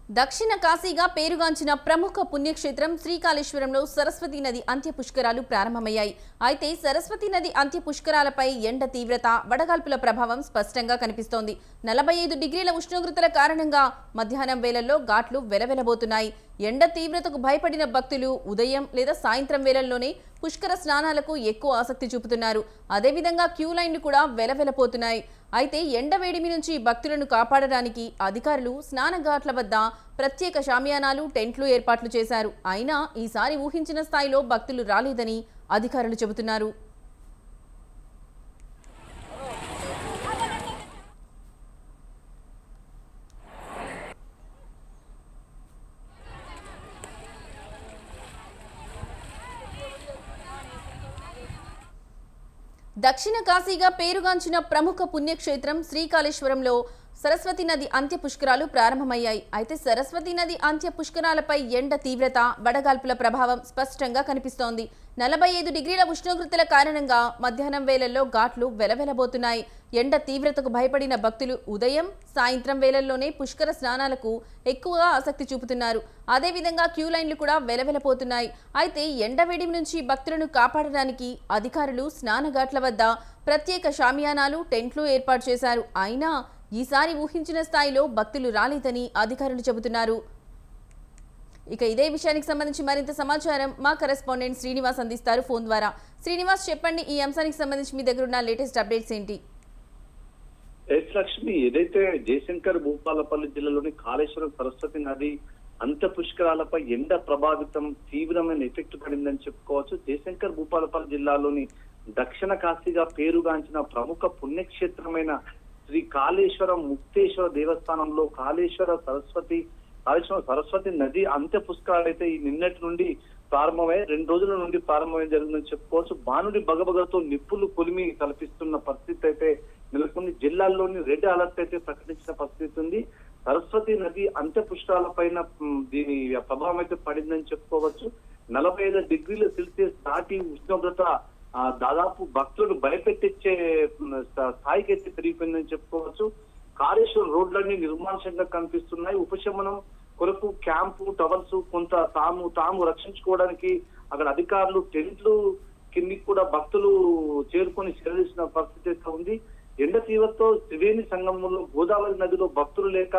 దక్షిణ కాశీగా పేరుగాంచిన ప్రముఖ పుణ్యక్షేత్రం శ్రీకాళేశ్వరంలో సరస్వతీ నది అంత్య పుష్కరాలు ప్రారంభమయ్యాయి. అయితే సరస్వతీ నది అంత్య పుష్కరాలపై ఎండ తీవ్రత, వడగాల్పుల ప్రభావం స్పష్టంగా కనిపిస్తోంది. 45 డిగ్రీల ఉష్ణోగ్రతల కారణంగా మధ్యాహ్నం వేళల్లో ఘాట్లు వెలవెలబోతున్నాయి. ఎండ తీవ్రతకు భయపడిన భక్తులు ఉదయం లేదా సాయంత్రం వేళల్లోనే పుష్కర స్నానాలకు ఎక్కువ ఆసక్తి చూపుతున్నారు. అదేవిధంగా క్యూ లైన్లు కూడా వెలవెలపోతున్నాయి. అయితే ఎండ వేడిమి నుంచి భక్తులను కాపాడడానికి అధికారులు స్నానఘాట్ల వద్ద ప్రత్యేక షామియానాలు, టెంట్లు ఏర్పాట్లు చేశారు. అయినా ఈసారి ఊహించిన స్థాయిలో భక్తులు రాలేదని అధికారులు చెబుతున్నారు. దక్షిణ కాశీగా పేరుగాంచిన ప్రముఖ పుణ్యక్షేత్రం శ్రీకాళేశ్వరంలో సరస్వతీ నది అంత్య పుష్కరాలు ప్రారంభమయ్యాయి. అయితే సరస్వతీ నది అంత్య పుష్కరాలపై ఎండ తీవ్రత, వడగాల్పుల ప్రభావం స్పష్టంగా కనిపిస్తోంది. 45 డిగ్రీల ఉష్ణోగ్రతల కారణంగా మధ్యాహ్నం వేళల్లో ఘాట్లు వెలవెలబోతున్నాయి. ఎండ తీవ్రతకు భయపడిన భక్తులు ఉదయం, సాయంత్రం వేళల్లోనే పుష్కర స్నానాలకు ఎక్కువగా ఆసక్తి చూపుతున్నారు. అదేవిధంగా క్యూ లైన్లు కూడా వెలవెలపోతున్నాయి. అయితే ఎండ వేడిమి నుంచి భక్తులను కాపాడడానికి అధికారులు స్నానఘాట్ల వద్ద ప్రత్యేక షామియానాలు, టెంట్లు ఏర్పాటు చేశారు. అయినా ఈసారి ఊహించిన స్థాయిలో భక్తులు రాలేదని అధికారులు చెబుతున్నారు. ఇక ఇదే విషయానికి సంబంధించి మరింత సమాచారం మా కరెస్పాండెంట్ శ్రీనివాస్ అందిస్తారు ఫోన్ ద్వారా. శ్రీనివాస్, చెప్పండి, ఈ అంశానికి సంబంధించి మీ దగ్గర ఉన్న లేటెస్ట్ అప్డేట్స్ ఏంటి? లక్ష్మి, ఏదైతే జయశంకర్ భూపాలపల్లి జిల్లాలోని కాళేశ్వరం సరస్వతి నది అంత్య పుష్కరాలపై ఎండ ప్రభావితం తీవ్రమైన ఎఫెక్ట్ పడిందని చెప్పుకోవచ్చు. జయశంకర్ భూపాలపల్లి జిల్లాలోని దక్షిణ కాశీగా పేరుగాంచిన ప్రముఖ పుణ్యక్షేత్రమైన శ్రీ కాళేశ్వరం ముక్తేశ్వర దేవస్థానంలో కాళేశ్వర సరస్వతి నది అంత్య పుష్కరాలు అయితే ఈ నిన్నటి నుండి ప్రారంభమై 2 రోజుల నుండి ప్రారంభమై జరిగిందని చెప్పుకోవచ్చు. భానుడి బగబగతో నిప్పులు కొలిమి కల్పిస్తున్న పరిస్థితి అయితే నెలకొంది. జిల్లాల్లోని రెడ్ అలర్ట్ అయితే ప్రకటించిన పరిస్థితి ఉంది. సరస్వతి నది అంత్య పుష్కరాల పైన దీని ప్రభావం అయితే పడిందని చెప్పుకోవచ్చు. 45 డిగ్రీల సెల్సియస్ దాటి ఉష్ణోగ్రత దాదాపు భక్తులను భయపెట్టించే స్థాయికి అయితే పెరిగిపోయిందని చెప్పుకోవచ్చు. కాళేశ్వరం రోడ్లన్నీ నిర్మానుషంగా కనిపిస్తున్నాయి. ఉపశమనం కొరకు క్యాంపు, టవర్స్ కొంత తాము రక్షించుకోవడానికి అక్కడ అధికారులు టెంట్లు కిందికి కూడా భక్తులు చేరుకొని చేరదీసిన పరిస్థితి అయితే ఉంది. ఎండ తీవ్రతతో త్రివేణి సంగమంలో గోదావరి నదిలో భక్తులు లేక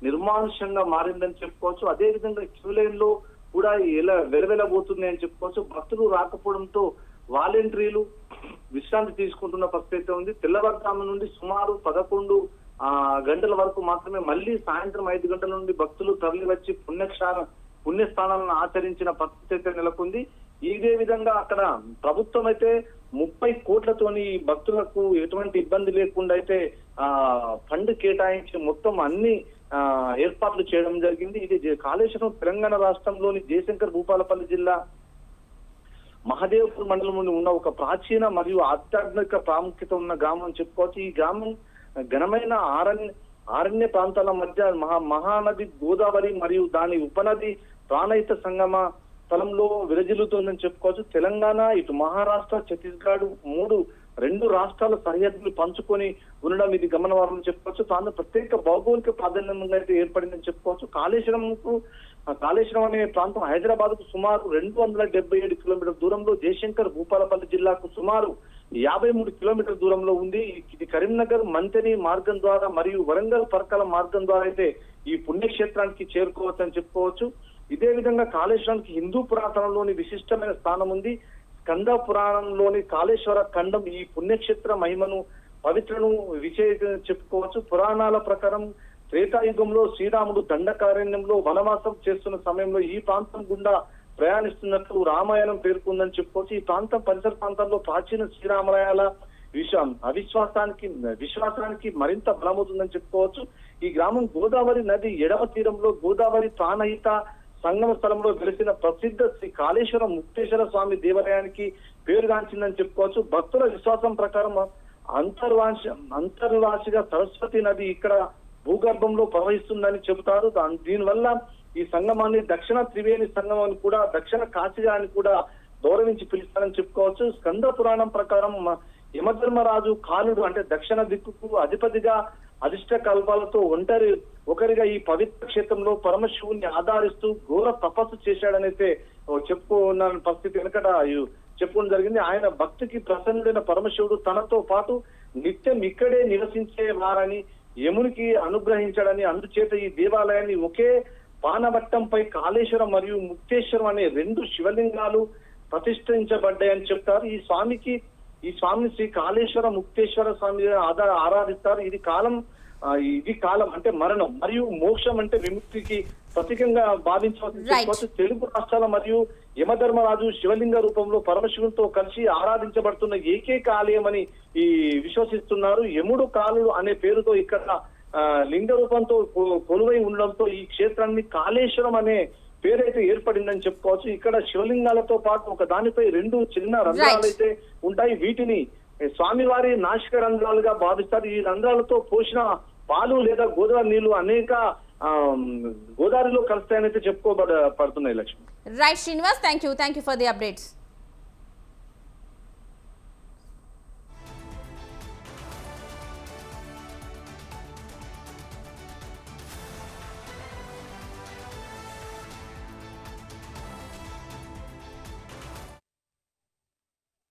నిర్మానుషంగా మారిందని చెప్పుకోవచ్చు. అదే విధంగా క్యూ లైన్ లో కూడా ఎలా వెలవెలబోతుంది అని చెప్పుకోవచ్చు. భక్తులు రాకపోవడంతో వాలంటీర్లు విశ్రాంతి తీసుకుంటున్న పరిస్థితి ఉంది. తెల్లవారుజాము నుండి సుమారు 11 గంటల వరకు మాత్రమే మళ్ళీ సాయంత్రం 5 గంటల నుండి భక్తులు తరలి వచ్చి పుణ్యస్థానాలను ఆచరించిన పరిస్థితి అయితే నెలకొంది. ఇదే విధంగా అక్కడ ప్రభుత్వం అయితే 30 కోట్లతోని భక్తులకు ఎటువంటి ఇబ్బంది లేకుండా అయితే ఫండ్ కేటాయించి మొత్తం అన్ని ఏర్పాట్లు చేయడం జరిగింది. ఇది కాళేశ్వరం తెలంగాణ రాష్ట్రంలోని జయశంకర్ భూపాలపల్లి జిల్లా మహదేవ్పూర్ మండలం నుండి ఉన్న ఒక ప్రాచీన మరియు ఆధ్యాత్మిక ప్రాముఖ్యత ఉన్న గ్రామం అని చెప్పుకోవచ్చు. ఈ గ్రామం ఘనమైన అరణ్య ప్రాంతాల మధ్య మహానది గోదావరి మరియు దాని ఉపనది ప్రాణహిత సంగమ స్థలంలో విరజిల్లుతోందని చెప్పుకోవచ్చు. తెలంగాణ, ఇటు మహారాష్ట్ర, ఛత్తీస్గఢ్ 2 రాష్ట్రాల సరిహద్దులు పంచుకొని ఉండడం ఇది గమనార్హం చెప్పుకోవచ్చు. తాను ప్రత్యేక భౌగోళిక ప్రాధాన్యంగా అయితే ఏర్పడిందని చెప్పుకోవచ్చు. కాళేశ్వరం అనే ప్రాంతం హైదరాబాద్ కు సుమారు 277 కిలోమీటర్ల దూరంలో, జయశంకర్ భూపాలపల్లి జిల్లాకు సుమారు 53 కిలోమీటర్ల దూరంలో ఉంది. ఇది కరీంనగర్ మంతెని మార్గం ద్వారా మరియు వరంగల్ పరకాల మార్గం ద్వారా అయితే ఈ పుణ్యక్షేత్రానికి చేరుకోవచ్చు అని చెప్పుకోవచ్చు. ఇదే విధంగా కాళేశ్వరానికి హిందూ పురాణంలోని విశిష్టమైన స్థానం ఉంది. స్కంద పురాణంలోని కాళేశ్వర ఖండం ఈ పుణ్యక్షేత్ర మహిమను, పవిత్రను చెప్పుకోవచ్చు. పురాణాల ప్రకారం త్రేతాయుగంలో శ్రీరాముడు దండకారణ్యంలో వనవాసం చేస్తున్న సమయంలో ఈ ప్రాంతం గుండా ప్రయాణిస్తున్నట్లు రామాయణం పేర్కొందని చెప్పుకోవచ్చు. ఈ ప్రాంతం పరిసర ప్రాంతాల్లో ప్రాచీన శ్రీరామాలయాల విశ్వాసానికి మరింత బలమవుతుందని చెప్పుకోవచ్చు. ఈ గ్రామం గోదావరి నది ఎడమ తీరంలో గోదావరి ప్రాణహిత సంగమ స్థలంలో వెలిసిన ప్రసిద్ధ శ్రీ కాళేశ్వరం ముక్తేశ్వర స్వామి దేవాలయానికి పేరుగాంచిందని చెప్పుకోవచ్చు. భక్తుల విశ్వాసం ప్రకారం అంతర్వాసిగా సరస్వతి నది ఇక్కడ భూగర్భంలో ప్రవహిస్తుందని చెబుతారు. దీనివల్ల ఈ సంగమాన్ని దక్షిణ త్రివేణి సంగమం అని కూడా, దక్షిణ కాశీగా అని కూడా గౌరవించి పిలుస్తారని చెప్పుకోవచ్చు. స్కంద పురాణం ప్రకారం యమధర్మరాజు కాలుడు అంటే దక్షిణ దిక్కుకు అధిపతిగా అధిష్ట కల్పాలతో ఒకరిగా ఈ పవిత్ర క్షేత్రంలో పరమశివుని ఆధారిస్తూ ఘోర తపస్సు చేశాడనైతే చెప్పుకున్న పరిస్థితి వెనకట చెప్పుకోవడం జరిగింది. ఆయన భక్తికి ప్రసన్నుడైన పరమశివుడు తనతో పాటు నిత్యం ఇక్కడే నివసించే వారని యమునికి అనుగ్రహించాడని, అందుచేత ఈ దేవాలయాన్ని ఒకే పానవట్టంపై కాళేశ్వరం మరియు ముక్తేశ్వరం అనే 2 శివలింగాలు ప్రతిష్ఠించబడ్డాయని చెప్తారు. ఈ స్వామిని శ్రీ కాళేశ్వర ముక్తేశ్వర స్వామి ఆరాధిస్తారు. ఇది కాలం అంటే మరణం మరియు మోక్షం అంటే విముక్తికి ప్రతీకంగా భావించవచ్చు. తెలుగు రాష్ట్రాల మరియు యమధర్మరాజు శివలింగ రూపంలో పరమశివునితో కలిసి ఆరాధించబడుతున్న ఏకైక ఆలయం అని విశ్వసిస్తున్నారు. యముడు కాలుడు అనే పేరుతో ఇక్కడ లింగ రూపంతో కొలువై ఉండడంతో ఈ క్షేత్రాన్ని కాళేశ్వరం అనే పేరైతే ఏర్పడిందని చెప్పుకోవచ్చు. ఇక్కడ శివలింగాలతో పాటు ఒక దానిపై 2 చిన్న రంధ్రాలు అయితే ఉంటాయి. వీటిని స్వామివారి నాసిక రంధ్రాలుగా భావిస్తారు. ఈ రంధ్రాలతో పోసిన పాలు లేదా గోదావరి నీళ్లు అనేక గోదావరిలో కలుస్తాయని అయితే చెప్పుకోబడుతున్నాయి. Lakshmi. Right Srinivas, thank you for the updates.